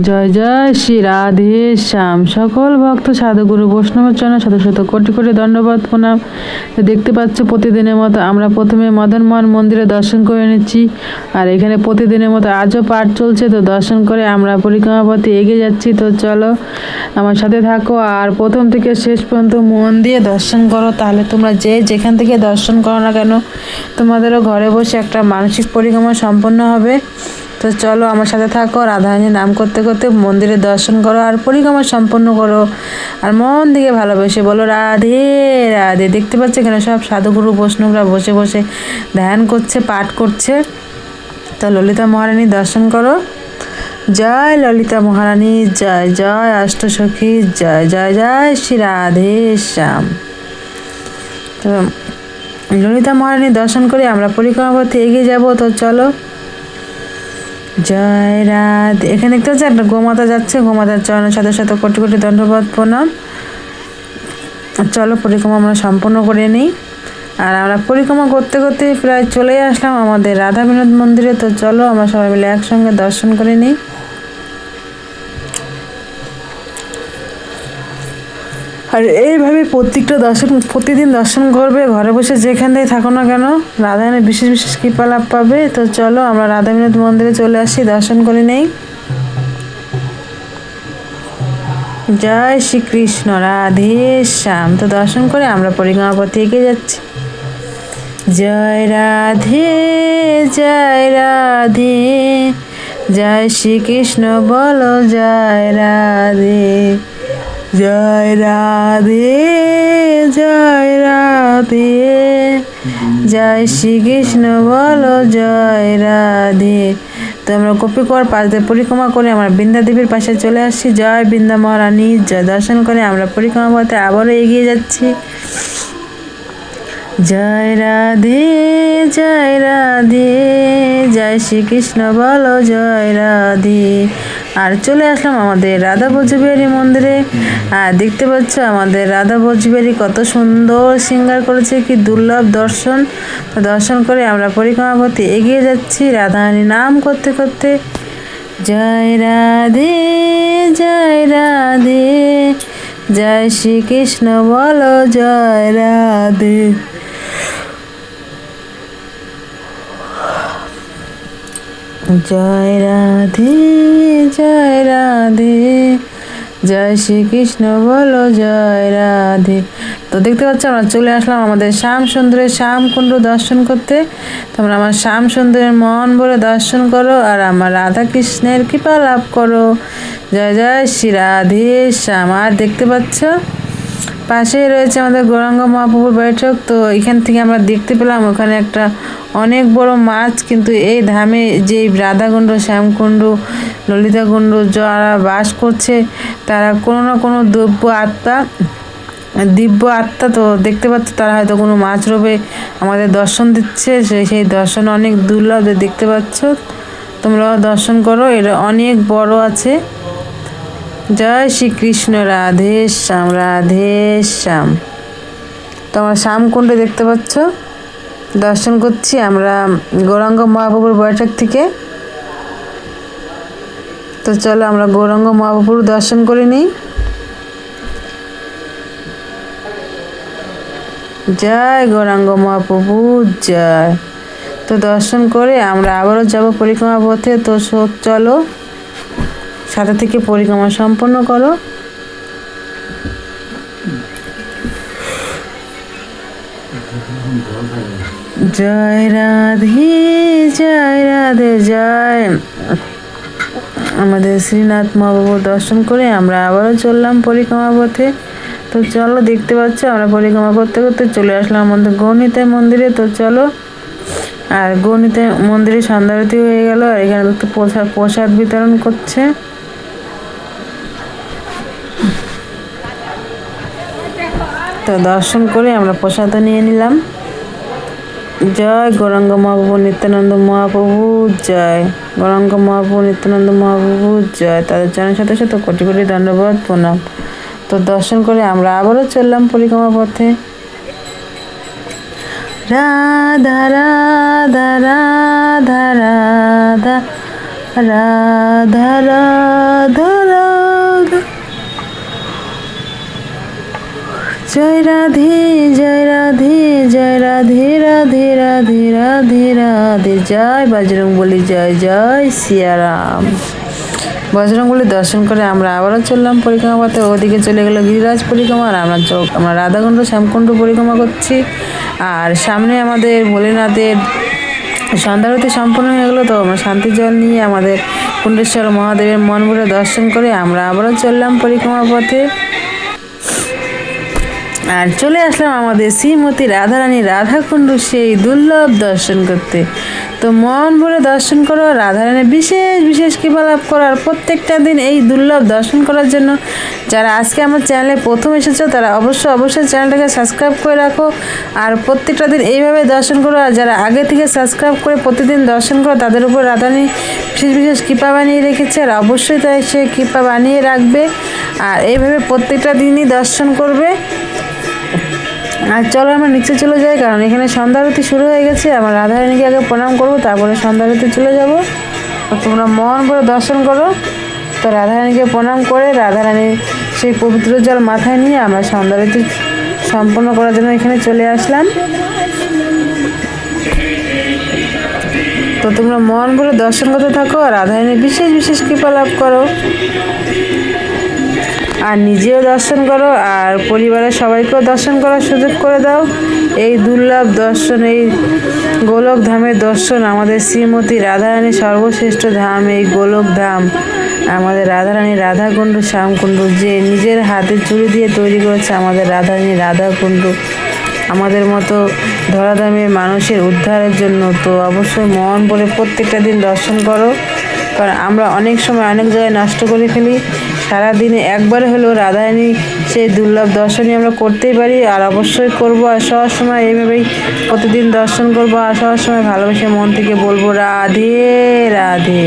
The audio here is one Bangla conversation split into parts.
জয় জয় শ্রী রাধে শ্যাম। সকল ভক্ত সাধুগুরু বৈষ্ণবের চরণে শত শত কোটি কোটি দণ্ডবত প্রণাম। দেখতে পাচ্ছ প্রতিদিনের মতো আমরা প্রথমে মদনমোহন মন্দিরে দর্শন করে নিচ্ছি, আর এখানে প্রতিদিনের মতো আজও পাঠ চলছে। তো দর্শন করে আমরা পরিক্রমা পথে এগিয়ে যাচ্ছি। তো চলো আমার সাথে থাকো আর প্রথম থেকে শেষ পর্যন্ত মন দিয়ে দর্শন করো, তাহলে তোমরা যে যেখান থেকে দর্শন করো না কেন তোমাদেরও ঘরে বসে একটা মানসিক পরিক্রমা সম্পন্ন হবে। তো চলো আমার সাথে থাকো, রাধারানীর নাম করতে করতে মন্দিরে দর্শন করো আর পরিক্রমা সম্পন্ন করো, আর মন থেকে ভালোবেসে বলো রাধে রাধে। দেখতে পাচ্ছ এখানে সব সাধুগুরু বৈষ্ণবরা বসে বসে ধ্যান করছে, পাঠ করছে। তো ললিতা মহারানী দর্শন করো। জয় ললিতা মহারানী জয়, জয় অষ্টসখী জয়, জয় জয় শ্রী রাধে শ্যাম। তো ললিতা মহারানী দর্শন করে আমরা পরিক্রমা পথে এগিয়ে যাব। তো চলো জয় রাধে। এখানে দেখতে পাচ্ছি একটা গোমাতা যাচ্ছে, গোমাতার চরণের সাথে সাথে কোটি কোটি দণ্ডবত প্রণাম। চলো পরিক্রমা আমরা সম্পন্ন করে নিই। আর আমরা পরিক্রমা করতে করতে প্রায় চলে আসলাম আমাদের রাধা বিনোদ মন্দিরে। তো চলো আমরা সবাই মিলে একসঙ্গে দর্শন করে নিই। আর এইভাবে প্রতিদিন দর্শন করবে, ঘরে বসে যেখান থেকে থাকো না কেন রাধারানীর বিশেষ বিশেষ কৃপা লাভ পাবে। তো চলো আমরা রাধা বিনোদ মন্দিরে চলে আসি, দর্শন করে নেই। জয় শ্রীকৃষ্ণ রাধে শ্যাম। তো দর্শন করে আমরা পরিক্রমা পথে এগিয়ে যাচ্ছি। জয় রাধে জয় রাধে, জয় শ্রীকৃষ্ণ বলো জয় রাধে, জয় রাধে জয় রাধে, জয় শ্রীকৃষ্ণ বলো জয় রাধে। তো আমরা গোপীকর পাশ দিয়ে পরিক্রমা করে আমরা বৃন্দা দেবীর পাশে চলে আসছি। জয় বৃন্দা মহারানী জয়। দর্শন করে আমরা পরিক্রমা পথে আবারও এগিয়ে যাচ্ছি। জয় রাধে জয় রাধে, জয় শ্রীকৃষ্ণ বলো জয় রাধে। আর চলে আসলাম আমাদের রাধা ভোজবিহারী মন্দিরে। আর দেখতে পাচ্ছ আমাদের রাধা ভোজবিহারী কত সুন্দর শৃঙ্গার করেছে, কি দুর্লভ দর্শন। তো দর্শন করে আমরা পরিক্রমা পথে এগিয়ে যাচ্ছি রাধারানী নাম করতে করতে। জয় রাধে জয় রাধে, জয় শ্রীকৃষ্ণ বলো জয় রাধে। জয় রাধে জয় রাধে, জয় শ্রীকৃষ্ণ বলো জয় রাধে। তো দেখতে পাচ্ছ আমরা চলে আসলাম আমাদের শ্যাম সুন্দরের শ্যামকুণ্ড দর্শন করতে। তোমরা আমার শ্যাম সুন্দরের মন ভরে দর্শন করো আর আমার রাধা কৃষ্ণের কৃপা লাভ করো। জয় জয় শ্রী রাধে শ্যাম। আর দেখতে পাচ্ছ পাশেই রয়েছে আমাদের গৌরাঙ্গ মহাপ্রভুর বৈঠক। তো এখান থেকে আমরা দেখতে পেলাম ওখানে একটা অনেক বড় মাছ, কিন্তু এই ধামে যে রাধাকুণ্ড শ্যামকুণ্ড ললিতাকুণ্ড যারা বাস করছে তারা কোনো না কোনো দিব্য আত্মা। তো দেখতে পাচ্ছ তারা হয়তো কোনো মাছ রূপে আমাদের দর্শন দিচ্ছে, সেই দর্শন অনেক দুর্লভ দেখতে পাচ্ছ। তোমরাও দর্শন করো, এটা অনেক বড় আছে। জয় শ্রীকৃষ্ণ রাধে শ্যাম রাধে শ্যাম। তো আমরা শ্যামকুণ্ডে দেখতে পাচ্ছ দর্শন করছি আমরা গৌরাঙ্গ মহাপ্রভুর বৈঠক থেকে। তো চলো আমরা গৌরাঙ্গ মহাপ্রভুর দর্শন করে নিই। জয় গৌরাঙ্গ মহাপ্রভু জয়। তো দর্শন করে আমরা আবারও যাব পরিক্রমা পথে। তো চলো সাথে থেকে পরিক্রমা সম্পন্ন করো। জয় রাধে জয় রাধে, জয় আমাদের শ্রীনাথ মহাপ্রভুর দর্শন করে আমরা আবারও চললাম পরিক্রমা পথে। তো চলো দেখতে পাচ্ছ আমরা পরিক্রমা করতে করতে চলে আসলাম আমাদের গৌরনিতাই মন্দিরে। তো চলো, আর গৌরনিতাই মন্দিরে সন্ধ্যারতি হয়ে গেল, আর এখানে দেখতে প্রসাদ বিতরণ করছে। তো দর্শন করে আমরা প্রসাদও নিয়ে নিলাম। জয় গৌরাঙ্গ মহাপ্রভু নিত্যানন্দ মহাপ্রভু জয়, গৌরাঙ্গ মহাপ্রভু নিত্যানন্দ মহাপ্রভু জয়। তাদের চরণের সাথে সাথে কোটি কোটি দণ্ডবত প্রণাম। তো দর্শন করে আমরা আবারও চললাম পরিক্রমা পথে। রাধা রাধা রাধা রাধা রাধা রাধা রাধা, জয় রাধে জয় রাধে জয় রাধে রাধে রাধে রাধে রাধে, জয় বজরংবলী, জয় জয় সিয়ারাম। বজরংবলী দর্শন করে আমরা আবারও চললাম পরিক্রমা পথে। ওদিকে চলে গেল গিরিরাজ পরিক্রমা, আর আমরা রাধাকুণ্ড শ্যামকুণ্ড পরিক্রমা করছি। আর সামনে আমাদের ভোলেনাথের সন্ধ্যারতি সম্পন্ন হয়ে গেলো, তো আমরা শান্তি জল নিয়ে আমাদের কুণ্ডেশ্বর মহাদেবের মন ভরে দর্শন করে আমরা আবারও চললাম পরিক্রমা পথে। আর চলে আসলাম আমাদের শ্রীমতী রাধারানী রাধাকুণ্ড সেই দুর্লভ দর্শন করতে। তো মন ভরে দর্শন করো, রাধারানীর বিশেষ বিশেষ কৃপা লাভ করো। আর প্রত্যেকটা দিন এই দুর্লভ দর্শন করার জন্য যারা আজকে আমার চ্যানেলে প্রথম এসেছো তারা অবশ্যই চ্যানেলটাকে সাবস্ক্রাইব করে রাখো, আর প্রত্যেকটা দিন এইভাবে দর্শন করো। আর যারা আগে থেকে সাবস্ক্রাইব করে প্রতিদিন দর্শন করো তাদের উপর রাধারানী বিশেষ বিশেষ কৃপা বানিয়ে রেখেছে, আর অবশ্যই তাই সে কৃপা বানিয়ে রাখবে। আর এইভাবে প্রত্যেকটা দিনই দর্শন করবে। আর চলো আমরা নিচে চলে যাই, কারণ এখানে সন্ধ্যারতি শুরু হয়ে গেছে। আমরা রাধারানীকে আগে প্রণাম করবো, তারপরে সন্ধ্যারতি চলে যাব। তো তোমরা মন করে দর্শন করো। তো রাধারানীকে প্রণাম করে রাধারানীর সেই পবিত্র জল মাথায় নিয়ে আমরা সন্ধ্যারতি সম্পন্ন করার জন্য এখানে চলে আসলাম। তো তোমরা মন করে দর্শন করতে থাকো, আর রাধারানীর বিশেষ বিশেষ কৃপা লাভ করো, আর নিজেও দর্শন করো, আর পরিবারের সবাইকেও দর্শন করার সুযোগ করে দাও। এই দুর্লভ দর্শন, এই গোলক ধামের দর্শন, আমাদের শ্রীমতী রাধারানীর সর্বশ্রেষ্ঠ ধাম এই গোলক ধাম, আমাদের রাধারানী রাধাকুণ্ড শ্যামকুণ্ড, যে নিজের হাতে চুরি দিয়ে তৈরি করেছে আমাদের রাধারানী রাধাকুণ্ড আমাদের মতো ধরাধামের মানুষের উদ্ধারের জন্য। তো অবশ্যই মন ভরে প্রত্যেকটা দিন দর্শন করো, কারণ আমরা অনেক সময় অনেক জায়গায় নষ্ট করে ফেলি। সারাদিনে একবারে হলেও রাধারানী সেই দুর্লভ দর্শনই আমরা করতেই পারি, আর অবশ্যই করবো। আর সবসময় এইভাবেই প্রতিদিন দর্শন করবো, আর সবসময় ভালোবেসে মন থেকে বলবো রাধে রাধে।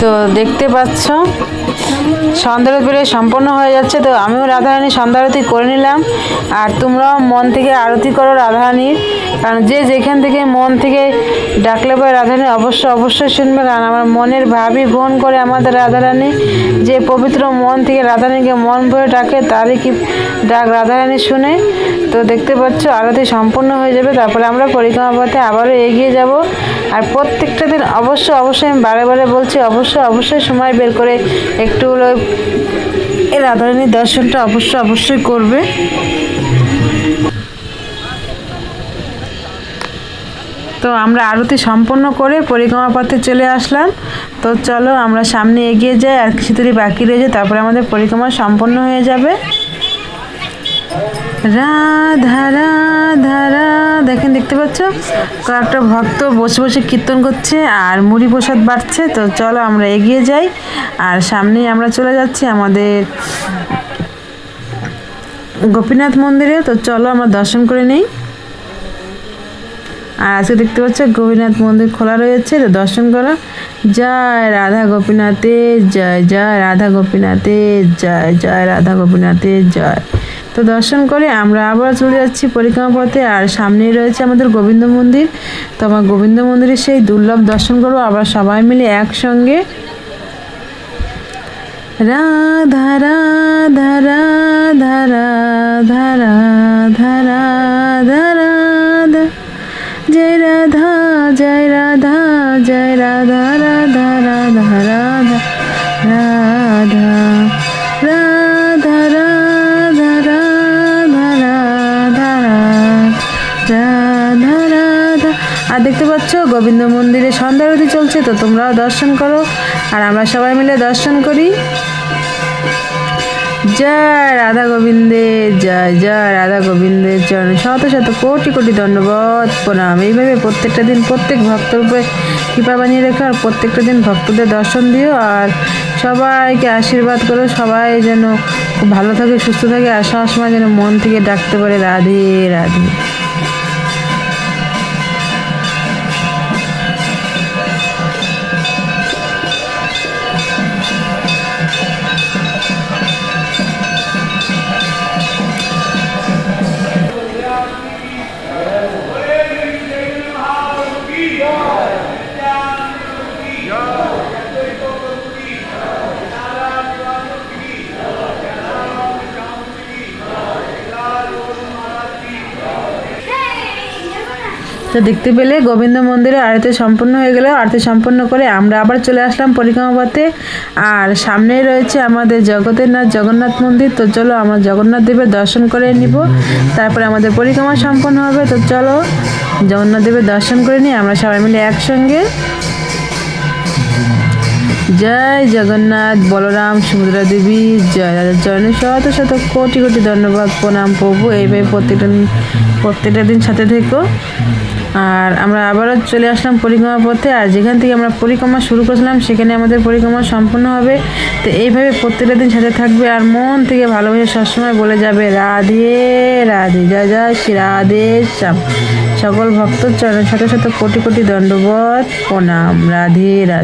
তো দেখতে পাচ্ছ সন্ধ্যারতি প্রায় সম্পন্ন হয়ে যাচ্ছে। তো আমিও রাধারানী সন্ধ্যারতি করে নিলাম, আর তোমরাও মন থেকে আরতি করো রাধারানীর, কারণ যে যেখান থেকে মন থেকে ডাকলে পরে রাধারানী অবশ্যই শুনবে। কারণ আমার মনের ভাবই গ্রহণ করে আমাদের রাধারানী, যে পবিত্র মন থেকে রাধারানীকে মন ভরে ডাকে তারই কি ডাক রাধারানী শুনে। তো দেখতে পাচ্ছ আরতি সম্পন্ন হয়ে যাবে, তারপরে আমরা পরিক্রমা পথে আবারও এগিয়ে যাব। আর প্রত্যেকটা দিন অবশ্যই আমি বারে বলছি অবশ্যই সময় বের করে একটু হলো এই রাধারানীর দর্শনটা অবশ্যই করবে। তো আমরা আরতি সম্পন্ন করে পরিক্রমা পথে চলে আসলাম। তো চলো আমরা সামনে এগিয়ে যাই, আর কিছু দূরই বাকি রয়েছে, তারপরে আমাদের পরিক্রমা সম্পন্ন হয়ে যাবে। রাধা রাধা রাধা, দেখেন দেখতে পাচ্ছ কয়েকটা ভক্ত বসে কীর্তন করছে আর মুড়ি প্রসাদ বাড়ছে। তো চলো আমরা এগিয়ে যাই, আর সামনেই আমরা চলে যাচ্ছি আমাদের গোপীনাথ মন্দিরে। তো চলো আমরা দর্শন করে নিই। আর আজকে দেখতে পাচ্ছ গোপীনাথ মন্দির খোলা রয়েছে, তো দর্শন করো। জয় রাধা গোপীনাথে জয়, জয় রাধা গোপীনাথে জয়, জয় রাধা গোপীনাথে জয়। তো দর্শন করে আমরা আবার চলে যাচ্ছি পরিক্রমা পথে, আর সামনেই রয়েছে আমাদের গোবিন্দ মন্দির। তো আমার গোবিন্দ মন্দিরে সেই দুর্লভ দর্শন করবো আবার সবাই মিলে একসঙ্গে। রাধা রাধা রাধা রাধা রাধা রাধা রাধা, জয় রাধা জয় রাধা জয় রাধা রাধা রাধা রাধা রাধা রাধা রাধা রাধা রাধা রাধা রাধা। আর দেখতে পাচ্ছ গোবিন্দ মন্দিরে সন্ধ্যা আরতি চলছে, তো তোমরাও দর্শন করো আর আমরা সবাই মিলে দর্শন করি। জয় রাধা গোবিন্দে জয়, জয় রাধা গোবিন্দের চরণে শত কোটি ধন্যবাদ প্রণাম। এইভাবে প্রত্যেকটা দিন প্রত্যেক ভক্তের উপরে কৃপা বানিয়ে রেখো, আর প্রত্যেকটা দিন ভক্তদের দর্শন দিও, আর সবাইকে আশীর্বাদ করো, সবাই যেন খুব ভালো থাকে সুস্থ থাকে, আর সবসময় যেন মন থেকে ডাকতে পারে রাধে রাধে। তো দেখতে পেলে গোবিন্দ মন্দিরে আরতি সম্পন্ন হয়ে গেল। আরতি সম্পন্ন করে আমরা আবার চলে আসলাম পরিক্রমা পথে, আর সামনেই রয়েছে আমাদের জগতের নাথ জগন্নাথ মন্দির। তো চলো আমরা জগন্নাথ দেবের দর্শন করে নিব, তারপরে আমাদের পরিক্রমা সম্পন্ন হবে। তো চলো জগন্নাথ দেবের দর্শন করে নিই আমরা সবাই মিলে একসঙ্গে। জয় জগন্নাথ, বলরাম, সুভদ্রা দেবী জয়। রাজার চরণে শত শত কোটি কোটি ধন্যবাদ, প্রণাম প্রভু। এইভাবে প্রত্যেকটা দিন সাথে থেকো। আর আমরা আবারও চলে আসলাম পরিক্রমা পথে। আর যেখান থেকে আমরা পরিক্রমা শুরু করেছিলাম সেখানে আমাদের পরিক্রমা সম্পূর্ণ হবে। তো এইভাবে প্রত্যেকটা দিন সাথে থাকবে আর মন থেকে ভালোবেসে সবসময় বলে যাবে রাধে রাধে, জয় জয় শ্রী রাধে শ্যাম। সকল ভক্ত চরণে শত শত কোটি কোটি দণ্ডবত প্রণাম। রাধে রাধে।